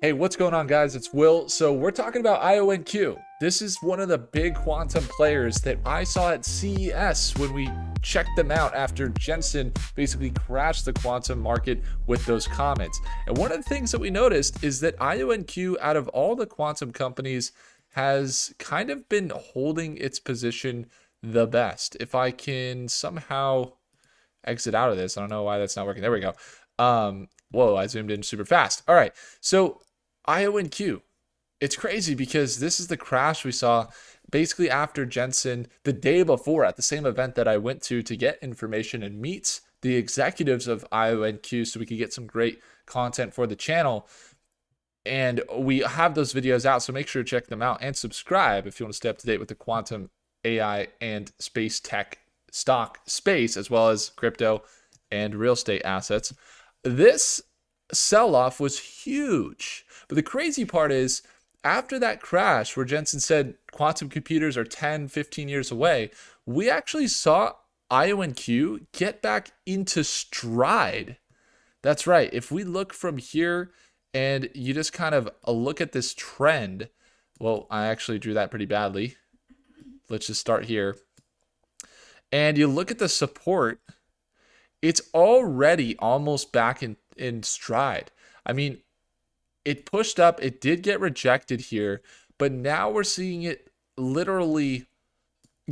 Hey, what's going on, guys? It's Will. So we're talking about IonQ. This is one of the big quantum players that I saw at CES when we checked them out after Jensen basically crashed the quantum market with those comments. And one of the things that we noticed is that IonQ, out of all the quantum companies, has kind of been holding its position the best. If I can somehow exit out of this, I don't know why that's not working. There we go. Whoa, I zoomed in super fast. All right. So IonQ, it's crazy because this is the crash we saw basically after Jensen the day before at the same event that I went to get information and meet the executives of IonQ so we could get some great content for the channel. And we have those videos out, so make sure to check them out and subscribe if you want to stay up to date with the quantum AI and space tech stock space, as well as crypto and real estate assets. This sell-off was huge. But the crazy part is, after that crash where Jensen said quantum computers are 10, 15 years away, we actually saw IonQ get back into stride. That's right. If we look from here and you just kind of look at this trend, well, I actually drew that pretty badly. Let's just start here. And you look at the support, it's already almost back in stride. I mean, it pushed up, it did get rejected here, but now we're seeing it literally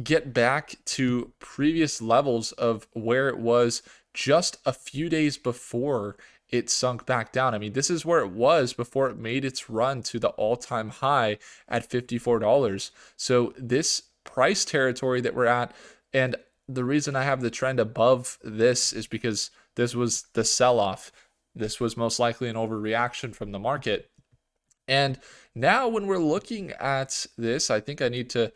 get back to previous levels of where it was just a few days before it sunk back down. I mean, this is where it was before it made its run to the all-time high at $54. So this price territory that we're at, and the reason I have the trend above this is because this was the sell-off. This was most likely an overreaction from the market. And now when we're looking at this, I think I need to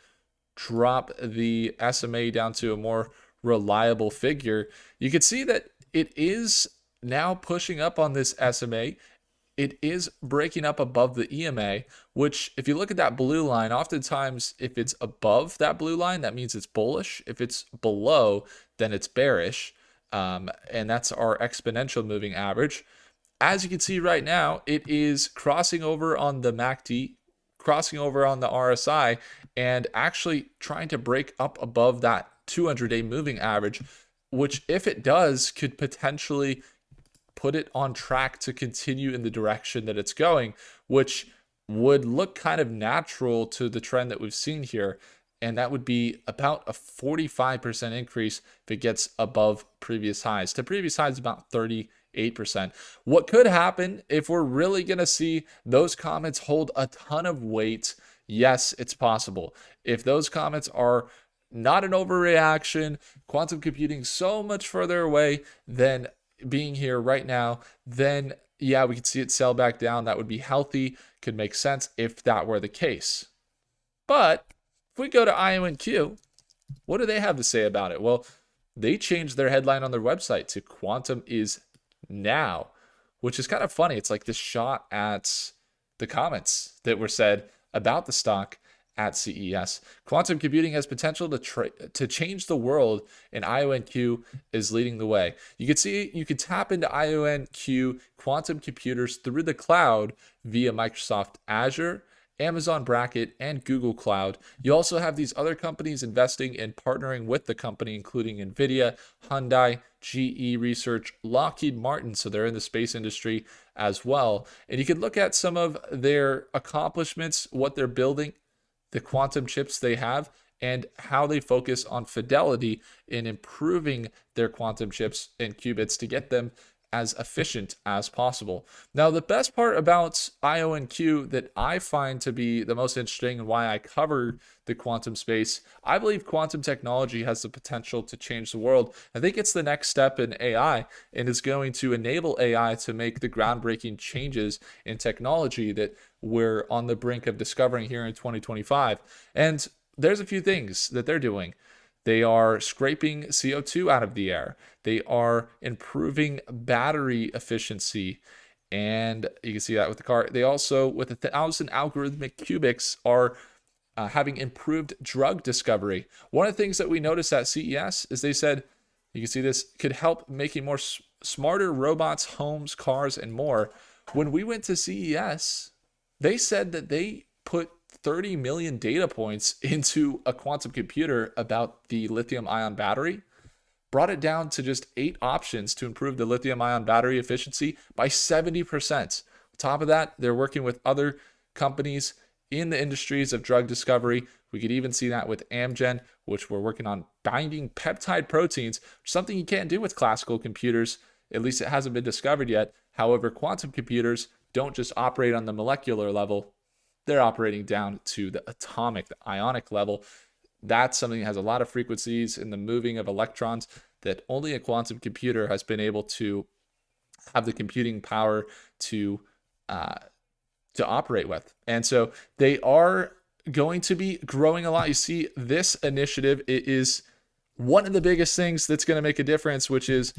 drop the SMA down to a more reliable figure. You can see that it is now pushing up on this SMA. It is breaking up above the EMA, which if you look at that blue line, oftentimes if it's above that blue line, that means it's bullish. If it's below, then it's bearish. And that's our exponential moving average. As you can see right now, it is crossing over on the MACD, crossing over on the RSI, and actually trying to break up above that 200-day moving average, which if it does, could potentially put it on track to continue in the direction that it's going, which would look kind of natural to the trend that we've seen here. And that would be about a 45% increase if it gets above previous highs. To previous highs, about 38%. What could happen if we're really going to see those comments hold a ton of weight? Yes, it's possible. If those comments are not an overreaction, quantum computing so much further away than being here right now, then yeah, we could see it sell back down. That would be healthy, could make sense if that were the case. But if we go to IonQ, what do they have to say about it? Well, they changed their headline on their website to "Quantum is now," which is kind of funny. It's like this shot at the comments that were said about the stock at CES. Quantum computing has potential to change the world, and IonQ is leading the way. You can see you can tap into IonQ quantum computers through the cloud via Microsoft Azure, Amazon Bracket, and Google Cloud. You also have these other companies investing and partnering with the company, including NVIDIA, Hyundai, GE Research, Lockheed Martin, so they're in the space industry as well. And you can look at some of their accomplishments, what they're building, the quantum chips they have, and how they focus on fidelity in improving their quantum chips and qubits to get them as efficient as possible. Now, the best part about IonQ that I find to be the most interesting and why I cover the quantum space, I believe quantum technology has the potential to change the world. I think it's the next step in AI and is going to enable AI to make the groundbreaking changes in technology that we're on the brink of discovering here in 2025. And there's a few things that they're doing. They are scraping CO2 out of the air. They are improving battery efficiency. And you can see that with the car. They also, with 1,000 algorithmic qubits, are having improved drug discovery. One of the things that we noticed at CES is they said, you can see this, could help making more smarter robots, homes, cars, and more. When we went to CES, they said that they put 30 million data points into a quantum computer about the lithium ion battery, brought it down to just 8 options to improve the lithium ion battery efficiency by 70%. On top of that, they're working with other companies in the industries of drug discovery. We could even see that with Amgen, which we're working on binding peptide proteins, something you can't do with classical computers. At least it hasn't been discovered yet. However, quantum computers don't just operate on the molecular level, they're operating down to the atomic, the ionic level. That's something that has a lot of frequencies in the moving of electrons that only a quantum computer has been able to have the computing power to operate with. And so they are going to be growing a lot. You see this initiative, it is one of the biggest things that's going to make a difference, which is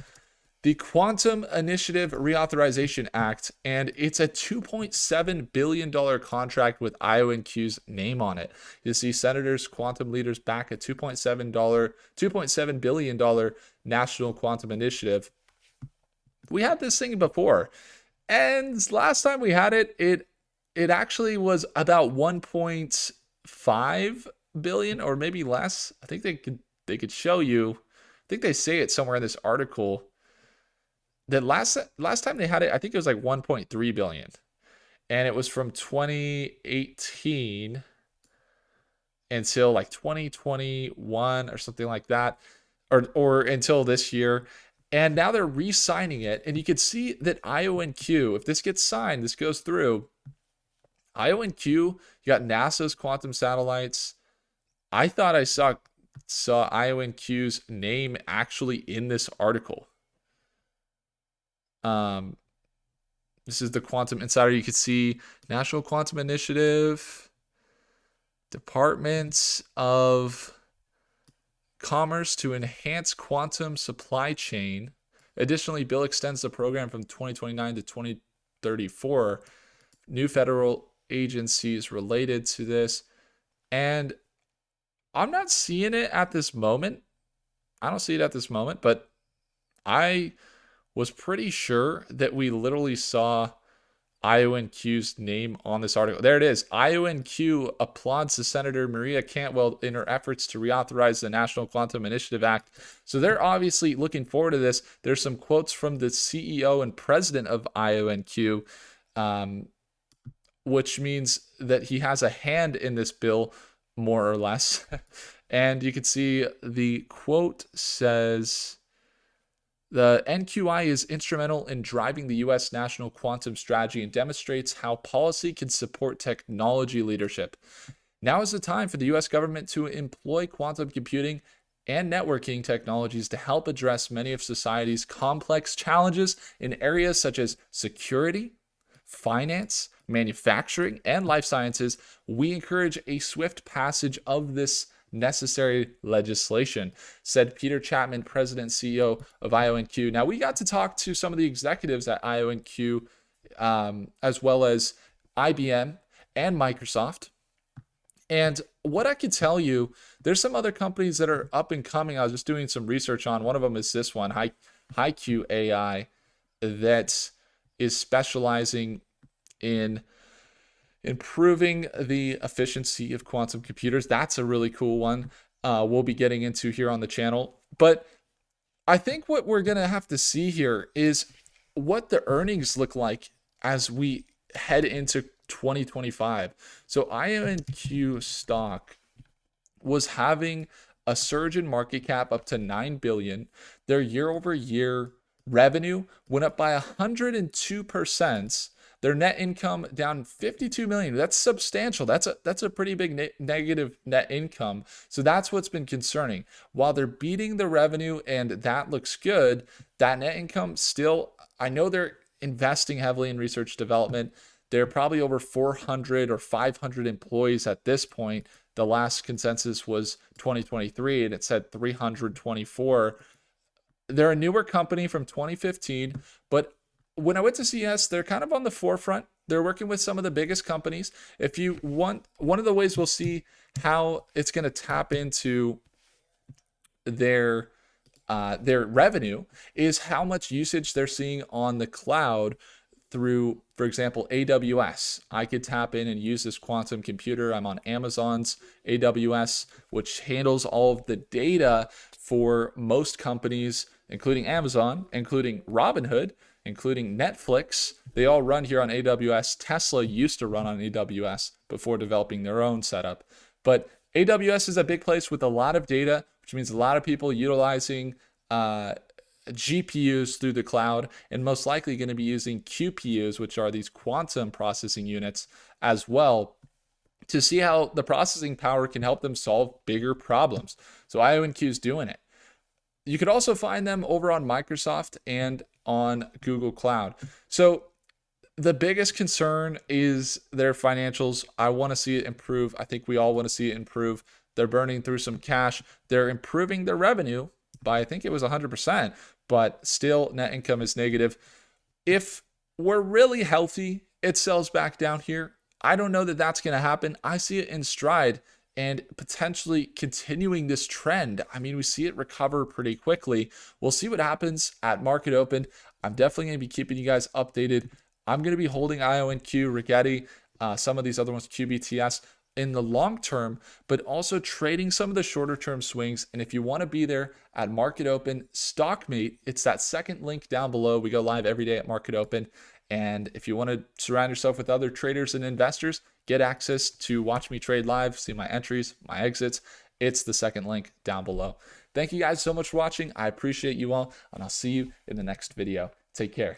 the Quantum Initiative Reauthorization Act, and it's a $2.7 billion contract with IonQ's name on it. You see senators, quantum leaders back a $2.7 billion national quantum initiative. We had this thing before, and last time we had it, it actually was about 1.5 billion or maybe less. I think they could show you. I think they say it somewhere in this article. The last time they had it, I think it was like 1.3 billion, and it was from 2018 until like 2021 or something like that, or until this year. And now they're re-signing it, and you can see that IonQ, if this gets signed, this goes through. IonQ, you got NASA's quantum satellites. I thought I saw IonQ's name actually in this article. This is the Quantum Insider. You can see National Quantum Initiative, Department of Commerce to enhance quantum supply chain. Additionally, bill extends the program from 2029 to 2034. New federal agencies related to this. And I'm not seeing it at this moment. I don't see it at this moment, but I was pretty sure that we literally saw IonQ's name on this article. There it is. IonQ applauds the Senator Maria Cantwell in her efforts to reauthorize the National Quantum Initiative Act. So they're obviously looking forward to this. There's some quotes from the CEO and president of IonQ, which means that he has a hand in this bill, more or less. And you can see the quote says, the NQI is instrumental in driving the U.S. national quantum strategy and demonstrates how policy can support technology leadership. Now is the time for the U.S. government to employ quantum computing and networking technologies to help address many of society's complex challenges in areas such as security, finance, manufacturing, and life sciences. We encourage a swift passage of this necessary legislation, said Peter Chapman, president and CEO of IonQ. Now, we got to talk to some of the executives at IonQ, as well as IBM and Microsoft. And what I could tell you, there's some other companies that are up and coming. I was just doing some research on. One of them is this one, IonQ AI, that is specializing in improving the efficiency of quantum computers. That's a really cool one we'll be getting into here on the channel. But I think what we're going to have to see here is what the earnings look like as we head into 2025. So IonQ stock was having a surge in market cap up to 9 billion. Their year over year revenue went up by 102%. Their net income down 52 million. That's substantial. That's a pretty big negative net income. So that's what's been concerning. While they're beating the revenue and that looks good, that net income still, I know they're investing heavily in research development. They're probably over 400 or 500 employees at this point. The last consensus was 2023 and it said 324. They're a newer company from 2015, but when I went to CES, they're kind of on the forefront. They're working with some of the biggest companies. If you want, one of the ways we'll see how it's going to tap into their revenue is how much usage they're seeing on the cloud through, for example, AWS. I could tap in and use this quantum computer. I'm on Amazon's AWS, which handles all of the data for most companies, including Amazon, including Robinhood, including Netflix. They all run here on AWS. Tesla used to run on AWS before developing their own setup. But AWS is a big place with a lot of data, which means a lot of people utilizing GPUs through the cloud, and most likely going to be using QPUs, which are these quantum processing units as well, to see how the processing power can help them solve bigger problems. So IonQ is doing it. You could also find them over on Microsoft and on Google Cloud. So the biggest concern is their financials. I want to see it improve. I think we all want to see it improve. They're burning through some cash. They're improving their revenue by, I think it was 100%, but still net income is negative. If we're really healthy, it sells back down here. I don't know that that's going to happen. I see it in stride and potentially continuing this trend. I mean, we see it recover pretty quickly. We'll see what happens at market open. I'm definitely going to be keeping you guys updated. I'm going to be holding IonQ, Rigetti, some of these other ones, QBTS, in the long term, but also trading some of the shorter term swings. And if you want to be there at market open, StockMate, it's that second link down below. We go live every day at market open. And if you want to surround yourself with other traders and investors, get access to watch me trade live, see my entries, my exits, it's the second link down below. Thank you guys so much for watching. I appreciate you all, and I'll see you in the next video. Take care.